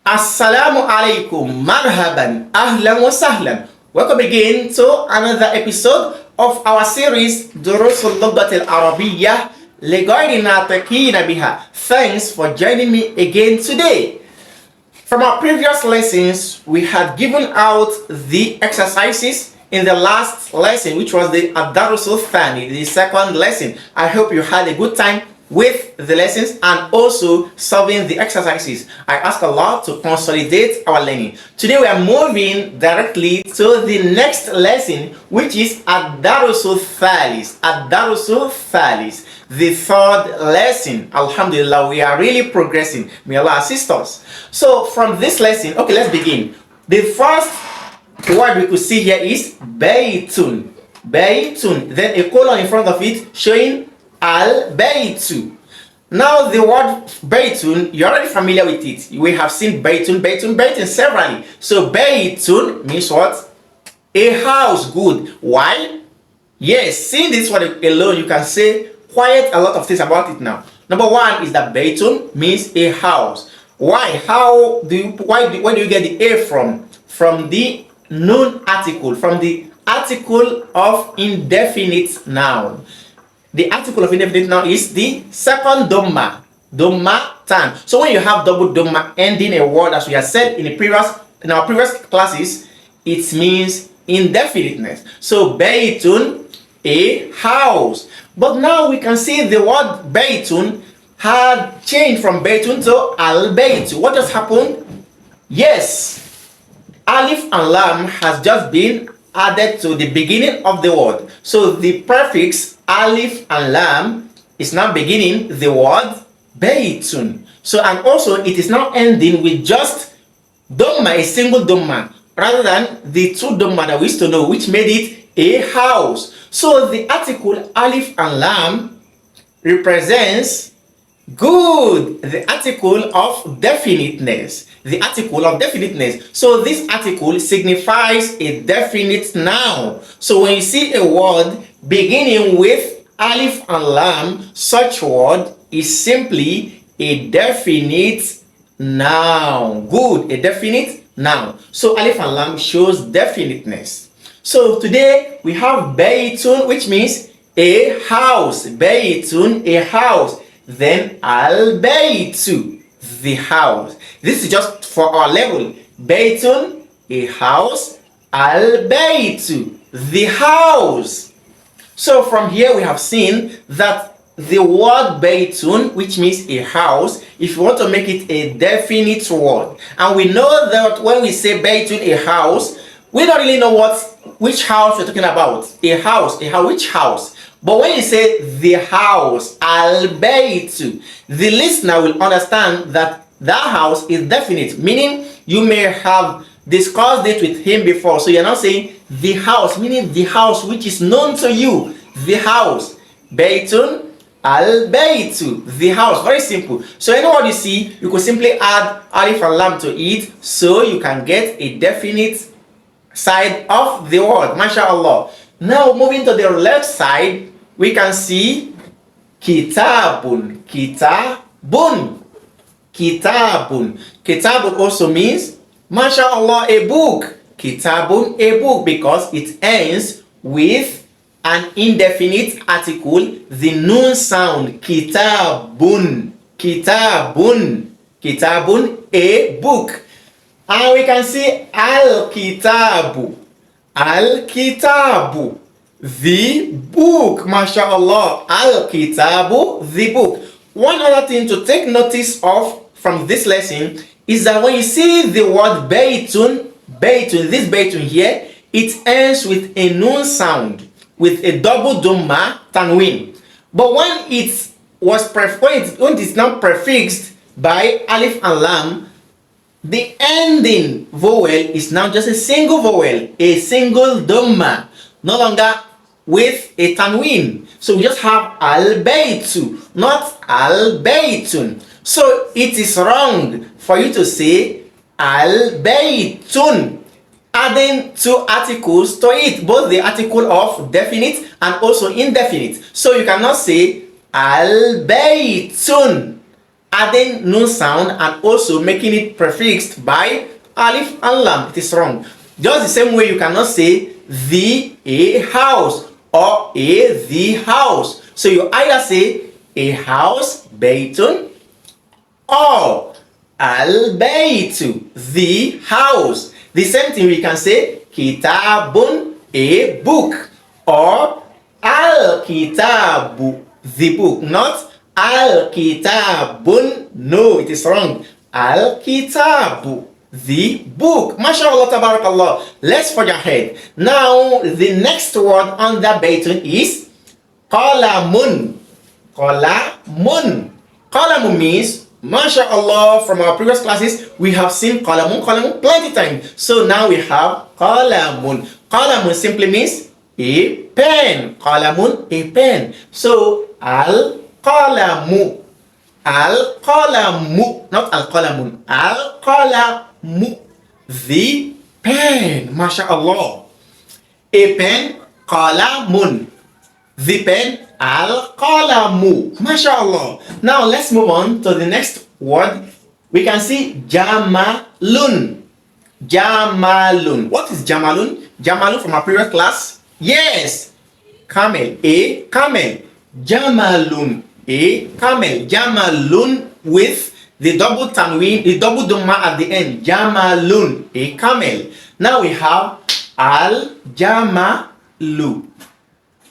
Assalamu alaikum, marhaban, ahlan wa sahlan. Welcome again to another episode of our series Durusul Lughatil Arabiyyah Book. Thanks for joining me again today. From our previous lessons, we had given out the exercises in the last lesson, which was the Durusul Thani, the second lesson. I hope you had a good time with the lessons and also solving the exercises. I ask Allah to consolidate our learning. Today we are moving directly to the next lesson, which is Durusul Thalis. Durusul Thalis, the third lesson. Alhamdulillah, we are really progressing. May Allah assist us. So from this lesson, okay, let's begin. The first word we could see here is Baytun. Baytun. Then a colon in front of it showing Al-Baytu. Now the word Baytun, you're already familiar with it. We have seen Baytun severally. So Baytun means what? A house. Good. Why? Yes, seeing this word alone, you can say quite a lot of things about it now. Number one is that Baytun means a house. Why? Where do you get the A from? From the noun article, from the article of indefinite noun. The article of indefinite noun is the second Dhamma tan. So when you have double Dhamma ending a word, as we have said in our previous classes, it means indefiniteness. So Baytun, a house. But now we can see the word Baytun had changed from Baytun to Al-Baytu. What just happened? Yes, Alif and Lam has just been added to the beginning of the word. So the prefix Alif and Lam is now beginning the word Baytun. So, and also it is now ending with just Dhamma, a single Dhamma, rather than the two Dhamma that we used to know, which made it a house. So the article Alif and Lam represents good, the article of definiteness. The article of definiteness. So this article signifies a definite noun. So when you see a word beginning with Alif and Lam, such word is simply a definite noun. Good, a definite noun. So Alif and Lam shows definiteness. So today we have Baytun, which means a house. Baytun, a house. Then Al-Baytu, the house. This is just for our level. Baytun, a house. Al-Baytu, the house. So from here we have seen that the word Baytun, which means a house, if you want to make it a definite word, and we know that when we say Baytun, a house, we don't really know which house we're talking about. A house, which house? But when you say the house, Al-Baytu, the listener will understand that that house is definite, meaning you may have discussed it with him before. So you're not saying the house, meaning the house which is known to you. The house. Baytun, Al-Baytu, the house. Very simple. So any word you see, you could simply add Alif and Lam to it, so you can get a definite side of the word. MashaAllah. Now moving to the left side, we can see Kitabun. Kitabun. Kitabun. Kitabun also means, MashaAllah, a book. Kitabun, a book, because it ends with an indefinite article, the noun sound. Kitabun. Kitabun. Kitabun, a book. And we can see Al-Kitabu. Al-Kitabu, the book. MashaAllah. Al-Kitabu, the book. One other thing to take notice of from this lesson is that when you see the word Baytun, this Baytun here, it ends with a noun sound, with a double Dhamma, tanween. But when it is now prefixed by Alif and Lam, the ending vowel is now just a single vowel, a single Dhamma, no longer with a tanween. So we just have Al-Baytu, not Al-Baytun. So it is wrong for you to say Al-Baytun, adding two articles to it, both the article of definite and also indefinite. So you cannot say Al-Baytun. adding nun sound and also making it prefixed by alif and lam. It is wrong. Just the same way you cannot say a house or the house. So you either say a house, baytun, or al-baytu, the house. The same thing we can say kitabun, a book, or al-kitabu, the book, not al-kitabun. No, it is wrong. Al-kitabu, the book. MashaAllah, tabarakallah. Let's forge ahead. Now, the next word on the baytun is qalamun. Qalamun. Qalamun means, MashaAllah, from our previous classes, we have seen qalamun plenty times. So now we have qalamun. Qalamun simply means a pen. Qalamun, a pen. So, al-qalamu. Al-qalamu, not al-qalamun. Al-qalamu, the pen. MashaAllah. A pen, qalamun. The pen, al-qalamu. MashaAllah. Now let's move on to the next word. We can see jamalun. Jamalun. What is jamalun? Jamalun from our previous class? Yes. Camel. A camel. Jamalun. A camel. Jamalun with the double tanween, the double dhamma at the end. Jamalun. A camel. Now we have al-jamalu.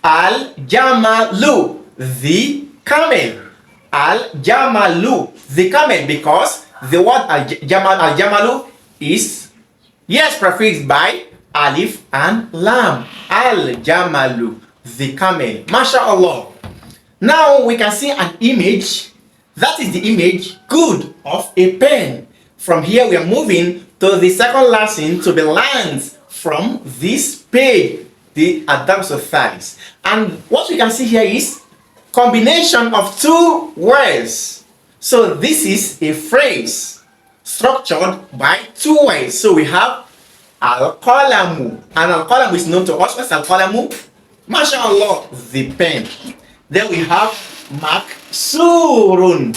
Al-jamalu, the camel. Al-jamalu, the camel, because the word al-jamalu is, yes, prefixed by alif and lam. Al-jamalu, the camel. MashaAllah. Now we can see an image. That is the image, good, of a pen. From here we are moving to the second lesson to be learned from this page, the Durusul Lughatil. And what we can see here is combination of two words. So this is a phrase structured by two words. So we have al-qalamu, and al-qalamu is known to us. What's al-qalamu? MashaAllah, the pen. Then we have maksurun.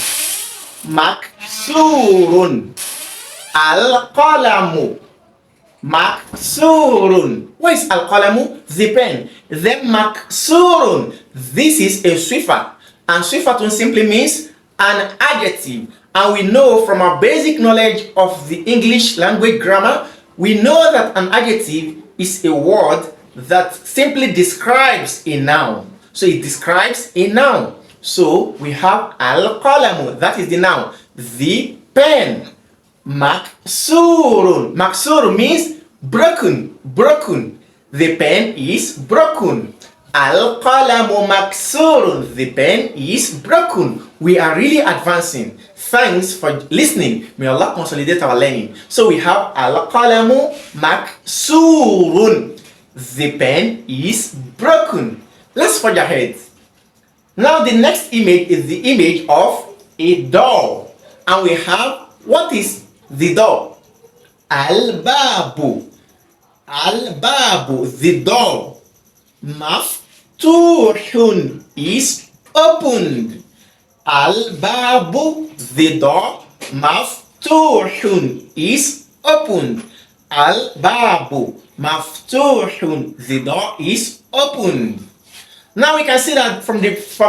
Maksurun. Al-qalamu. Maksurun. What is al-qalamu? The pen. Then maksurun. This is a swifa. And swifatun simply means an adjective. And we know from our basic knowledge of the English language grammar, we know that an adjective is a word that simply describes a noun. So it describes a noun. So we have al-qalamu, that is the noun. The pen. Maksurun. Maksurun means broken. Broken. The pen is broken. Al-qalamu maksurun. The pen is broken. We are really advancing. Thanks for listening. May Allah consolidate our learning. So we have al-qalamu maksurun. The pen is broken. Let's forge ahead. Now the next image is the image of a door. And we have, what is the door? Al-babu. Al-babu, the door. Maftuhun is opened. Al-babu, the door. Maftuhun is opened. Al-babu. Maftuhun, the door is opened. Now we can see that from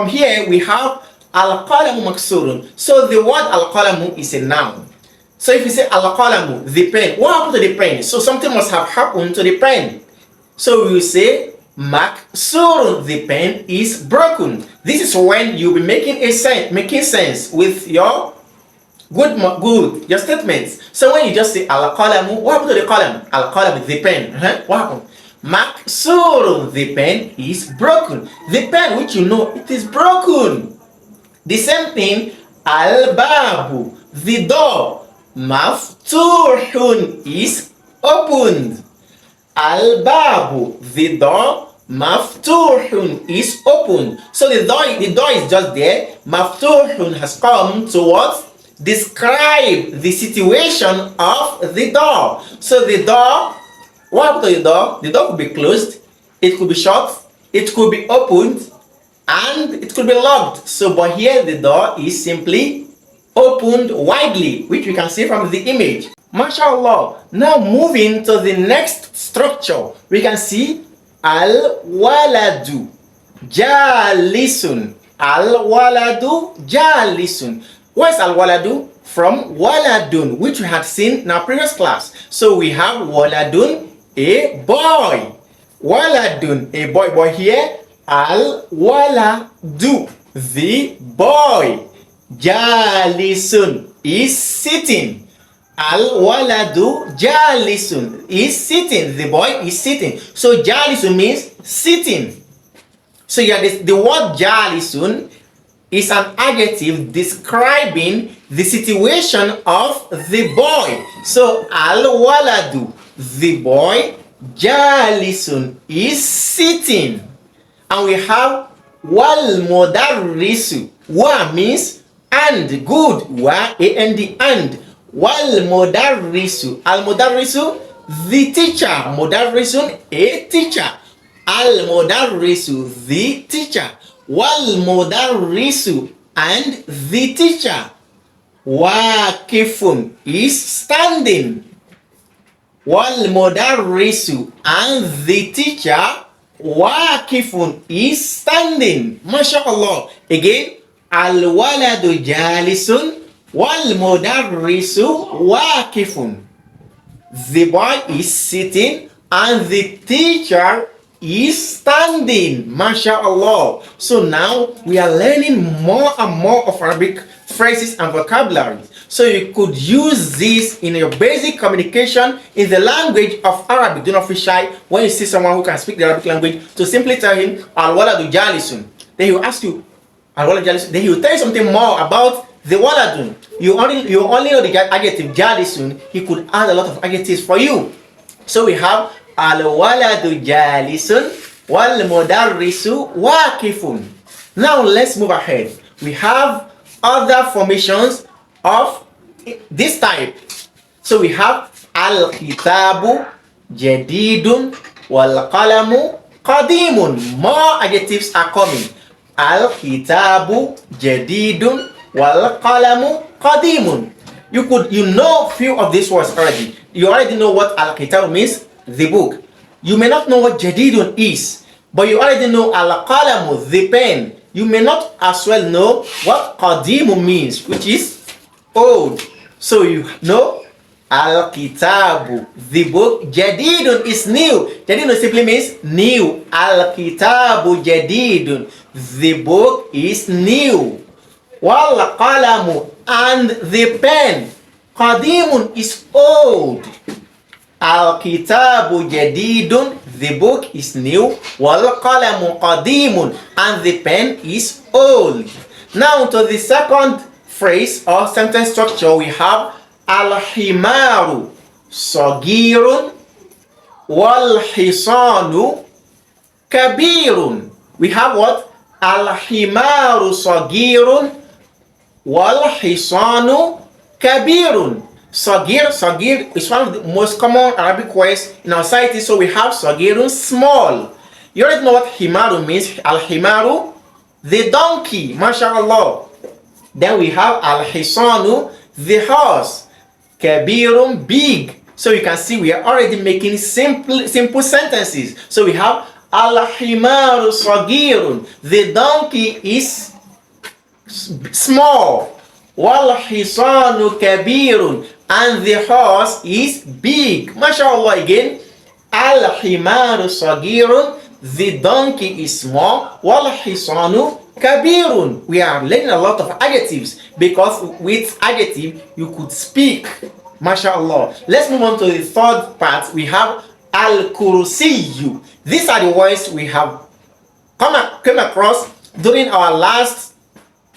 here we have al-qalamu maksurun. So the word al-qalamu is a noun. So if you say al-qalamu, the pen, what happened to the pen? So something must have happened to the pen. So we will say maksurun, the pen is broken. This is when you'll be making sense with your your statements. So when you just say al-qalamu, what happened to the qalam? Al-qalamu, the pen. What happened? Maksurun, the pen is broken. The pen, which you know, it is broken. The same thing, al-babu, the door. Maftuhun is opened. Al-babu, the door. Maftuhun is opened. So the door is just there. Maftuhun has come to what? Describe the situation of the door. So the door, what happened to the door? The door could be closed, it could be shut, it could be opened, and it could be locked. So but here the door is simply opened widely, which we can see from the image. MashaAllah. Now moving to the next structure, we can see al-waladu jalisun. Al-waladu jalisun. What is al-waladu? From waladun, which we had seen in our previous class. So we have waladun, a boy. Waladun, a boy. Boy here, al-waladu, the boy. Jalisun is sitting. Al-waladu jalisun is sitting. The boy is sitting. So jalisun means sitting. So yeah, the word jalisun is an adjective describing the situation of the boy. So al-waladu, the boy, jalisun is sitting. And we have wal mudarrisu. Wa means and, good. Wa, and, and. Wal mudarrisu. Al mudarrisu, the teacher. Mudarrisun, a teacher. Al mudarrisu, the teacher. Wal mudarrisu, and the teacher. Waqifun is standing. Wal mudarrisu, and the teacher. Waqifun is standing. MashaAllah. Again, al waladu jalisun wal mudarrisu waqifun. The boy is sitting and the teacher is standing. MashaAllah. So now we are learning more and more of Arabic phrases and vocabularies. So you could use this in your basic communication in the language of Arabic. Do not feel shy when you see someone who can speak the Arabic language to simply tell him al-waladu jalisun. Then he will ask you al-waladu jalisun. Then he will tell you something more about the waladun. You only know the adjective jalisun. He could add a lot of adjectives for you. So we have al-waladu jalisun wal mudarrisu waqifun. Now let's move ahead. We have other formations of this type. So we have al-kitabu jadidun wal qalamu qadimun. More adjectives are coming. Al-kitabu jadidun wal qalamu qadimun. You know few of these words already. You already know what al-kitabu means, the book. You may not know what jadidun is, but you already know al-qalamu, the pen. You may not as well know what qadimu means, which is old. So you know al-kitabu, the book. Jadidun is new. Jadidun simply means new. Al-kitabu jadidun, the book is new. Wal qalamu, and the pen. Qadimun is old. Al-kitabu jadidun, the book is new. Wal qalamu qadimun, and the pen is old. Now to the second phrase or sentence structure, we have al-himaru sagirun wal hisanu kabirun. We have what? Al-himaru sagirun wal hisanu kabirun. Sagir is one of the most common Arabic words in our society. So we have sagirun, small. You already know what himaru means. Al-himaru, the donkey. MashaAllah. Then we have al-hisanu, the horse. Kabirun, big. So you can see we are already making simple sentences. So we have al-himaru sagirun, the donkey is small. Wal-hisanu kabirun, and the horse is big. MashaAllah again. Al-himaru sagirun, the donkey is small. Wal-hisanu kabirun. We are learning a lot of adjectives because with adjective you could speak. MashaAllah. Let's move on to the third part. We have al-kursiyu. These are the words we have came across during our last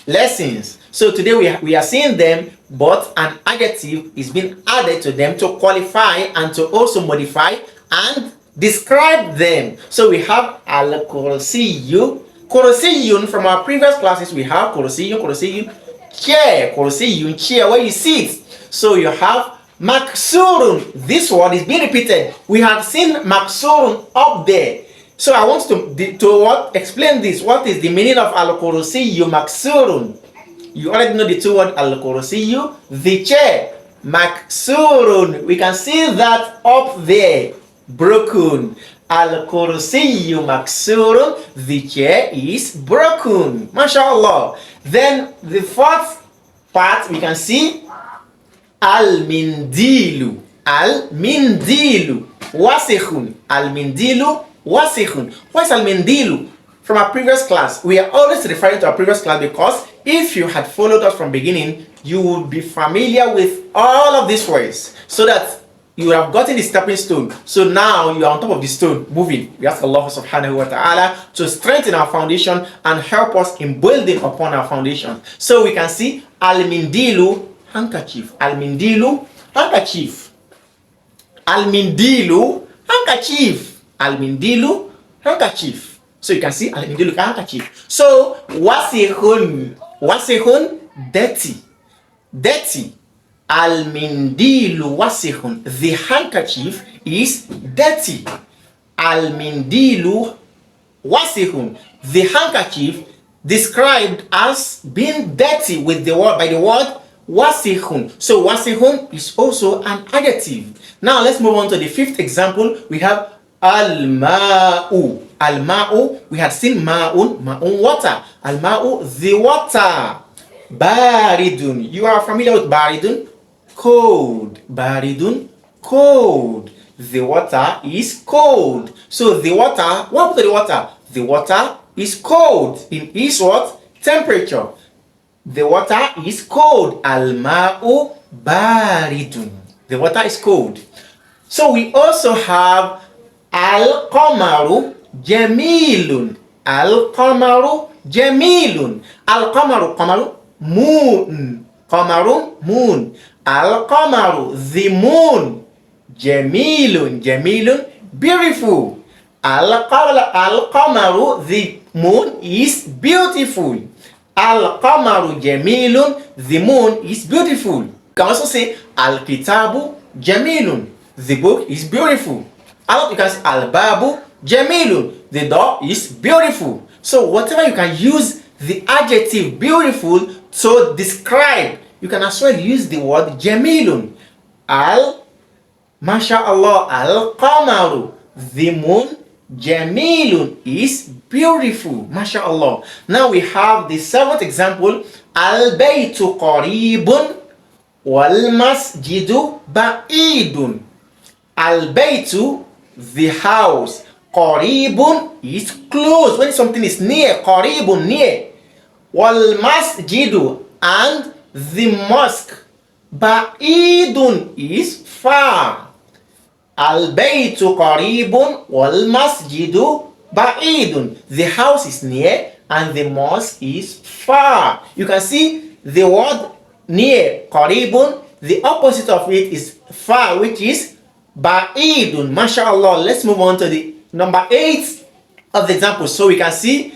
lessons. So today we are seeing them, but an adjective is being added to them to qualify and to also modify and describe them. So we have al-kursiyu. Kursiyun, from our previous classes, we have kursiyun, chair, kursiyun, chair, where you sit. So you have maksurun. This word is being repeated. We have seen maksurun up there. So I want to explain this. What is the meaning of al-kursiyu maksurun? You already know the two words al-kursiyu, the chair. Maksurun, we can see that up there, broken. Al-kursiyu maksurun, the chair is broken. MashaAllah. Then the fourth part we can see al-mindilu. Al-mindilu wasikhun. Al-mindilu wasikhun. What is al-mindilu? From our previous class, we are always referring to our previous class because if you had followed us from beginning, you would be familiar with all of these words so that you have gotten the stepping stone. So now you are on top of the stone, moving. We ask Allah subhanahu wa ta'ala to strengthen our foundation and help us in building upon our foundation. So we can see al-mindilu, handkerchief. Al-mindilu, handkerchief. Al-mindilu, handkerchief. Al-mindilu, handkerchief. So you can see al-mindilu, handkerchief. So wasihun, wasihun, dirty. Dirty. Al-mindilu wasihun, the handkerchief is dirty. Al-mindilu wasihun, the handkerchief described as being dirty with the word by the word wasihun. So wasihun is also an adjective. Now let's move on to the fifth example. We have al-ma'u. Al-ma'u, we had seen ma'un, ma'un, water. Al-ma'u, the water. Baridun, you are familiar with baridun? Cold. Baridun, cold. The water is cold. So the water, what happened to the water? The water is cold in its what? Temperature. The water is cold. Al-ma'u baridun. The water is cold. So we also have al-qamaru jamilun. Al-qamaru jamilun. Al-qamaru, qamaru, moon. Qamaru, moon. Al-qamaru, the moon. Jamilun, jamilun, beautiful. Al-qamaru, the moon is beautiful. Al-qamaru jamilun, the moon is beautiful. You can also say al-kitabu jamilun, the book is beautiful. You can say al-babu jamilun, the door is beautiful. So whatever you can use the adjective beautiful to describe, you can as well use the word jamilun. Masha'Allah, al-qamaru, the moon, jamilun, is beautiful. Masha'Allah. Now we have the seventh example. Al-baytu qaribun wal masjidu ba'idun. Al-baytu, the house. Qaribun is close. When something is near, qaribun, near. Wal masjidu, and the mosque. Ba'idun is far. Al-baytu qaribun wal masjidu ba'idun. The house is near and the mosque is far. You can see the word near, qaribun, the opposite of it is far, which is ba'idun. MashaAllah. Let's move on to the number 8 of the example. So we can see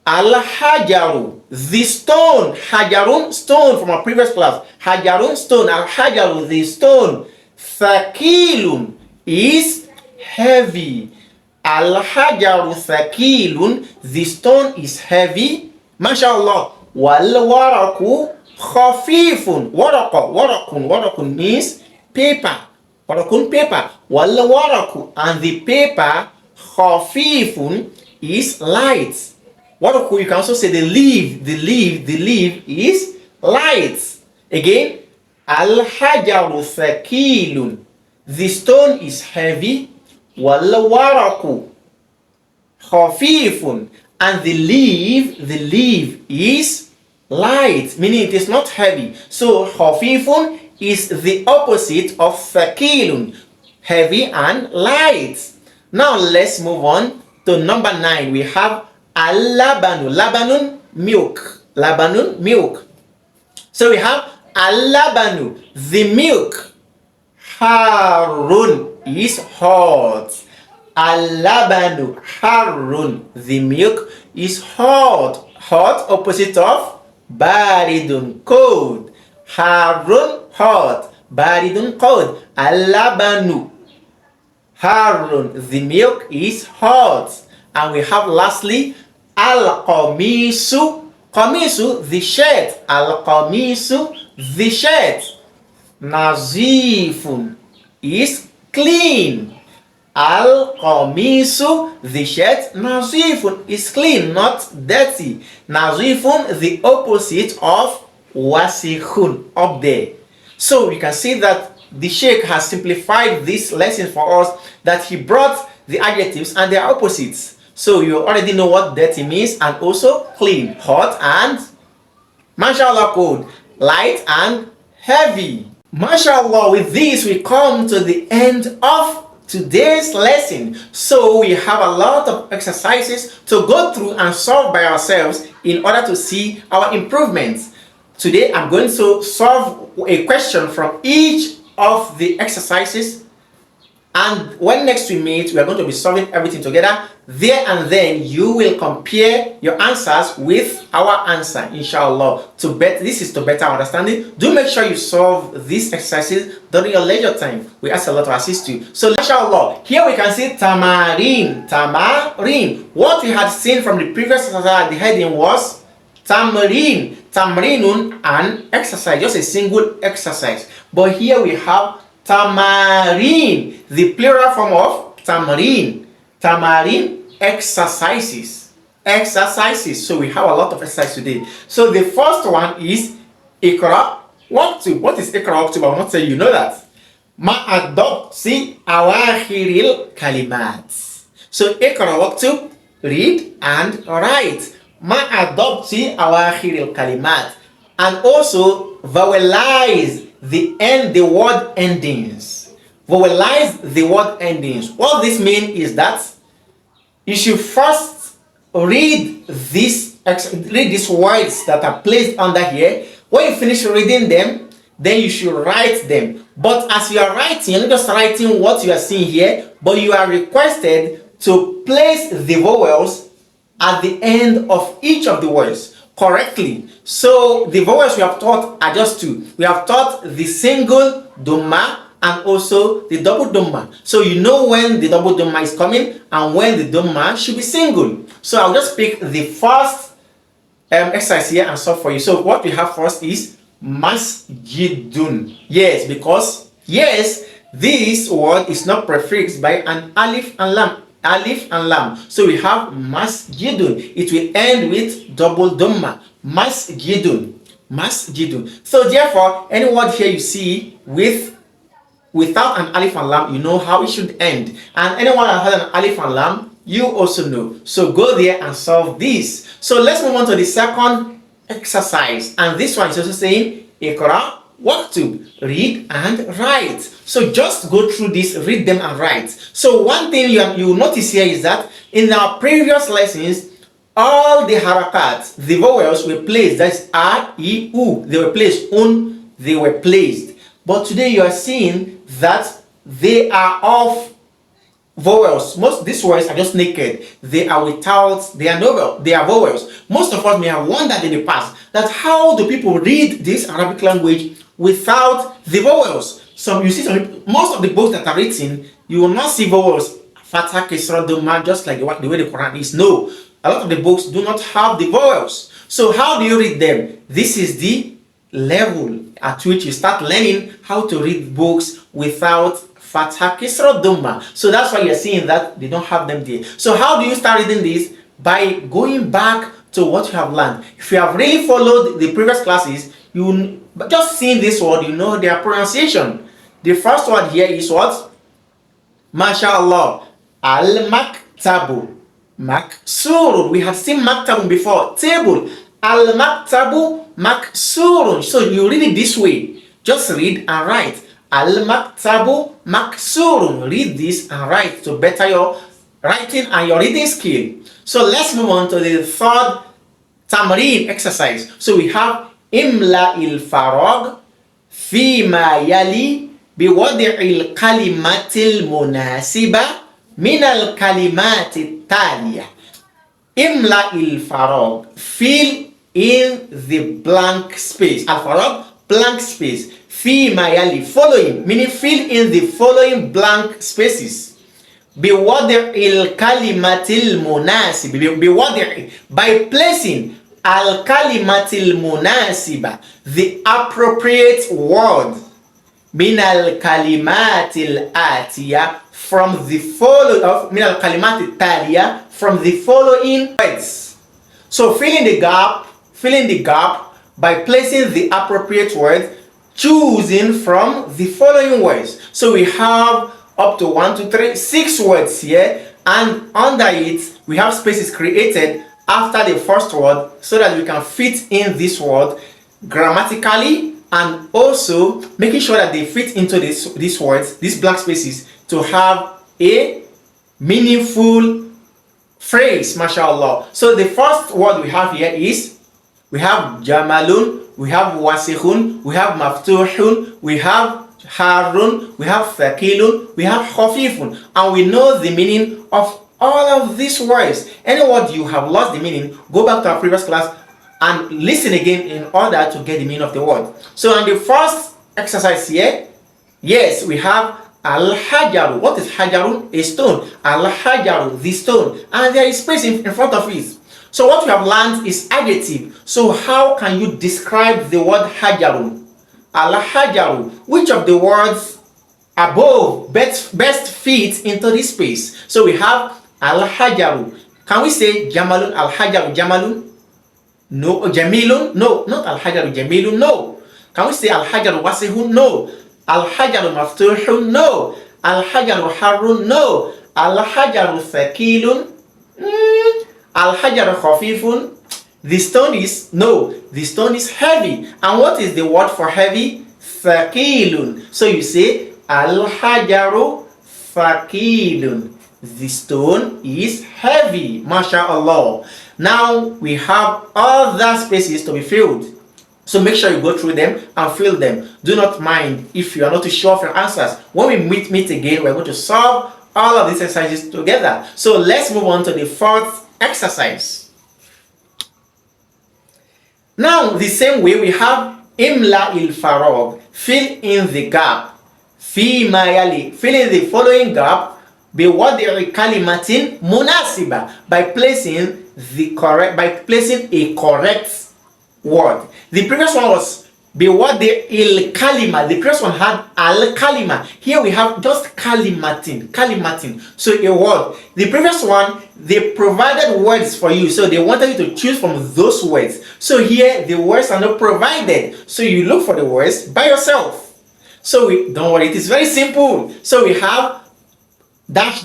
al-hajaru, the stone. Hajarun, stone from our previous class. Hajarun, stone. Al-hajaru, the stone. Thaqilun is heavy. Al-hajaru thaqilun, the stone is heavy. MashaAllah. Wal-waraku khafifun. Warakun means paper. Warakun, paper. Wal-waraku, and the paper khafifun is light. Waraku, you can also say the leaf. The leaf is light. Again, al-hajaru thaqilun, the stone is heavy. Wal-waraku khafifun, and the leaf is light, meaning it is not heavy. So khafifun is the opposite of thaqilun, heavy and light. Now let's move on to number 9. We have al-labanu. Labanun, milk. Labanun, milk. So we have al-labanu, the milk. Harun is hot. Al-labanu harun, the milk is hot. Hot, opposite of baridun, cold. Harun, hot. Baridun, cold. Al-labanu harun, the milk is hot. And we have lastly al-qamisu Qamisu, the shirt. Al-qamisu, the shirt. Nazifun is clean. Al-qamisu, the shirt. Nazifun is clean, not dirty. Nazifun, the opposite of wasikhun, up there. So you can see that the Sheikh has simplified this lesson for us, that he brought the adjectives and their opposites. So you already know what dirty means, and also clean, hot and mashallah cold, light and heavy. Mashallah, with this we come to the end of today's lesson. So we have a lot of exercises to go through and solve by ourselves in order to see our improvements. Today I'm going to solve a question from each of the exercises, and when next we meet, we are going to be solving everything together. There and then you will compare your answers with our answer, inshallah. This is to better understanding. Do make sure you solve these exercises during your leisure time. We ask Allah to assist you. So inshallah, here we can see tamarin. Tamarin. What we had seen from the previous exercise, the heading was tamarin. Tamrinun, an exercise, just a single exercise. But here we have tamarin, the plural form of tamarin. Tamarin, exercises. Exercises. So we have a lot of exercises today. So the first one is Iqra Waktub. What is Iqra Waktub? I will not say you know that. Ma'adobsi awakhiril kalimat. So Iqra Waktub, read and write. Ma'adobsi awakhiril kalimat. And also vowelize the word endings. Vowelize the word endings. What this means is that you should first read these words that are placed under here. When you finish reading them, then you should write them. But as you are writing, you're not just writing what you are seeing here, but you are requested to place the vowels at the end of each of the words correctly. So the vowels we have taught are just two. We have taught the single dhamma and also the double dhamma. So you know when the double dhamma is coming and when the dhamma should be single. So I'll just pick the first exercise here and solve for you. So what we have first is masjidun. Yes, because this word is not prefixed by an alif and lam. Alif and lam. So we have masjidun. It will end with double dhamma. Masjidun. Masjidun. So therefore, any word here you see without an alif and lam, you know how it should end. And anyone that has an alif and lam, you also know. So go there and solve this. So let's move on to the second exercise. And this one is also saying Iqra Waktub, read and write. So just go through this, read them and write. So one thing you will notice here is that in our previous lessons, all the harakats, the vowels were placed. That's a, e, u. They were placed. Un, they were placed. But today you are seeing that they are off vowels. Most these words are just naked. They are without, they are no, they are vowels. Most of us may have wondered in the past that how do people read this Arabic language without the vowels? So you see, most of the books that are written, you will not see vowels. Fatha, Kisra, Dhamma, just like the way the Quran is. No, a lot of the books do not have the vowels. So how do you read them? This is the level at which you start learning how to read books without Fatha, Kisra, Dhamma. So that's why you're seeing that they don't have them there. So how do you start reading this? By going back to what you have learned. If you have really followed the previous classes, but just seeing this word, you know their pronunciation. The first word here is what? MashaAllah. Al-Maktabu. Maksurun. We have seen Maktabun before. Table. Al-Maktabu Maksurun. So you read it this way. Just read and write. Al-Maktabu Maksurun. Read this and write to better your writing and your reading skill. So let's move on to the third Tamreen exercise. So we have Imla il-Farag Fima Yali Biwadi'il Kalimatil Munasiba Minal Kalimati Taliya. Imla il-Farag. Fill in the blank space. Al-Farag, blank space. Fima Yali, following, meaning fill in the following blank spaces. Biwadi'il Kalimatil Munasib. By placing al-kalimatil munasiba, the appropriate word, min al-kalimatil atiya, from the following of min al-kalimatil taliya, from the following words. So fill in the gap by placing the appropriate word, choosing from the following words. So we have up to 1, 2, 3, 6 words here, and under it we have spaces created after the first word so that we can fit in this word grammatically, and also making sure that they fit into these words, these blank spaces, to have a meaningful phrase, mashallah. So the first word we have here is, we have jamalun, we have wasikhun, we have maftuhun, we have harun, we have thaqilun, we have khafifun, and we know the meaning of all of these words. Any word you have lost the meaning, go back to our previous class and listen again in order to get the meaning of the word. So in the first exercise here, yes, we have al-hajaru. What is hajarun? A stone. Al-hajaru, the stone, and there is space in front of it. So what we have learned is adjective. So how can you describe the word hajarun? Al-hajaru. Which of the words above best fits into this space? So we have al-hajaru. Can we say jamalun al-hajaru jamalun? No. Jamilun? No. Not al-hajaru jamilun. No. Can we say al-hajaru wasihun? No. Al-hajaru maftuhun? No. Al-hajaru harun? No. Al-hajaru thaqilun? Al-hajaru khafifun? The stone is, no, the stone is heavy. And what is the word for heavy? Thaqilun. So you say al-hajaru thaqilun. The stone is heavy. MashaAllah. Now we have other spaces to be filled. So make sure you go through them and fill them. Do not mind if you are not too sure of your answers. When we meet again, we're going to solve all of these exercises together. So let's move on to the fourth exercise. Now, the same way we have imla il farog, fill in the gap. Fi mayali, fill in the following gap. Biwadi kalimatin munasiba, by placing a correct word. The previous one was biwadi il kalima. The previous one had al kalima. Here we have just kalimatin. So a word. The previous one, they provided words for you, so they wanted you to choose from those words. So here the words are not provided, so you look for the words by yourself. So don't worry, it is very simple. So we have dash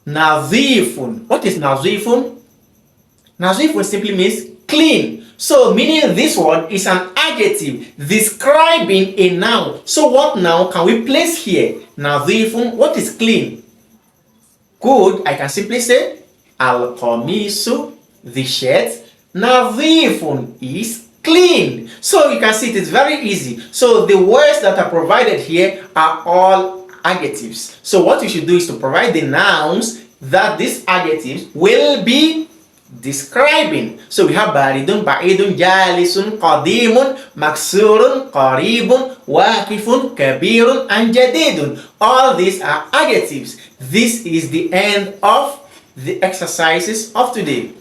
nazifun. What is nazifun? Nazifun simply means clean. So meaning this word is an adjective describing a noun. So what noun can we place here? Nazifun. What is clean? Good. I can simply say al-qamisu, the shirt. Nazifun is clean. So you can see it is very easy. So the words that are provided here are all adjectives. So what you should do is to provide the nouns that these adjectives will be describing. So we have baridun, ba'idun, jalisun, qadimun, maksurun, qaribun, waqifun, kabirun, and jadidun. All these are adjectives. This is the end of the exercises of today.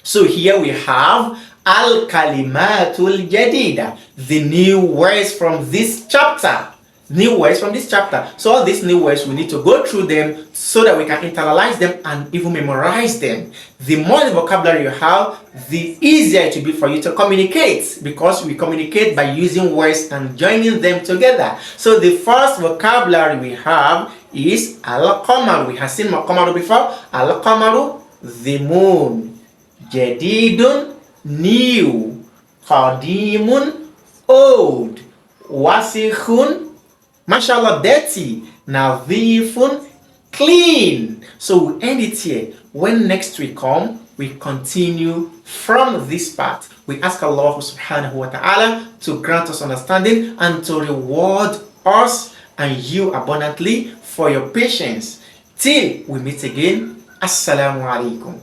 So here we have al-kalimatul jadida, the new words from this chapter. So all these new words, we need to go through them so that we can internalize them and even memorize them. The more the vocabulary you have, the easier it will be for you to communicate, because we communicate by using words and joining them together. So the first vocabulary we have is al-qamaru. We have seen al-qamaru before. Al-qamaru, the moon. Jadidun, new. Qadimun, old. Wasikhun, mashallah, dirty. Nadhifun, clean. So we end it here. When next we come, we continue from this part. We ask Allah subhanahu wa ta'ala to grant us understanding and to reward us and you abundantly for your patience. Till we meet again, Assalamu alaikum.